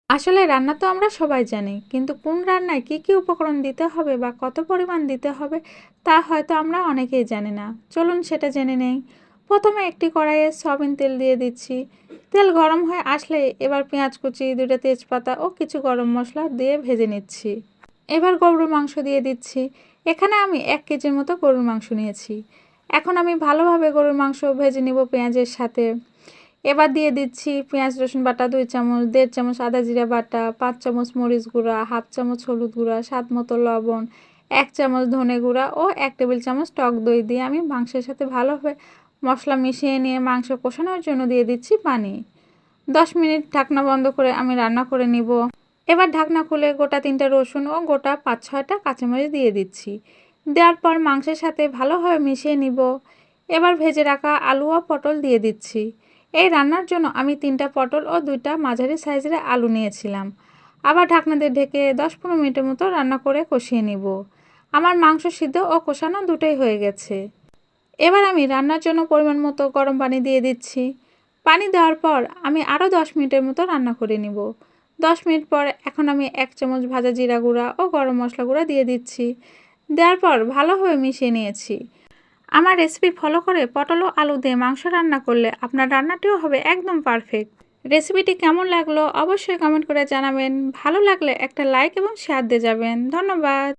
আসলে রান্না তো আমরা সবাই জানি, কিন্তু কোন রান্নায় কি কি উপকরণ দিতে হবে বা কত পরিমাণ দিতে হবে তা হয়তো আমরা অনেকেই জানি না। চলুন সেটা জেনে নেই। প্রথমে একটি কড়াইয়ে সয়াবিন তেল দিয়ে দিচ্ছি। তেল গরম হয়ে আসলে এবার পেঁয়াজ কুচি, দুটো তেজপাতা ও কিছু গরম মশলা দিয়ে ভেজে নিচ্ছি। এবার গরুর মাংস দিয়ে দিচ্ছি। এখানে আমি 1 কেজির মতো গরুর মাংস নিয়েছি। এখন আমি ভালোভাবে গরুর মাংস ভেজে নিব পেঁয়াজের সাথে। এবার দিয়ে দিচ্ছি পেঁয়াজ রসুন বাটা 2 চামচ, 1.5 চামচ আদা জিরা বাটা, 5 চামচ মরিচ গুঁড়া, হাফ চামচ হলুদ গুঁড়া, স্বাদ মতো লবণ, 1 চামচ ধনে গুঁড়া ও 1 টেবিল চামচ টক দই দিয়ে আমি মাংসের সাথে ভালোভাবে মশলা মিশিয়ে নিয়ে মাংস কষানোর জন্য দিয়ে দিচ্ছি পানি। 10 মিনিট ঢাকনা বন্ধ করে আমি রান্না করে নিব। এবার ঢাকনা খুলে গোটা 3টা রসুন ও গোটা 5-6টা কাঁচামরিচ দিয়ে দিচ্ছি। দেওয়ার পর মাংসের সাথে ভালোভাবে মিশিয়ে নিব। এবার ভেজে রাখা আলু ও পটল দিয়ে দিচ্ছি। এই রান্নার জন্য আমি 3টা পটল ও 2টা মাঝারি সাইজের আলু নিয়েছিলাম। আবার ঢাকনা দিয়ে ঢেকে 10-15 মিনিটের মতো রান্না করে কষিয়ে নিব। আমার মাংস সিদ্ধ ও কষানো দুটোই হয়ে গেছে। এবার আমি রান্নার জন্য পরিমাণ মতো গরম পানি দিয়ে দিচ্ছি। পানি দেওয়ার পর আমি আরও 10 মিনিটের মতো রান্না করে নিব। 10 মিনিট পর এখন আমি 1 চামচ ভাজা জিরা গুঁড়া ও গরম মশলা গুঁড়া দিয়ে দিচ্ছি। দেওয়ার পর ভালোভাবে মিশিয়ে নিয়েছি। আমার রেসিপি ফলো করে পটল ও আলু দিয়ে মাংস রান্না করলে আপনার রান্নাটিও হবে একদম পারফেক্ট। রেসিপিটি কেমন লাগলো অবশ্যই কমেন্ট করে জানাবেন। ভালো লাগলে একটা লাইক এবং শেয়ার দিয়ে যাবেন। ধন্যবাদ।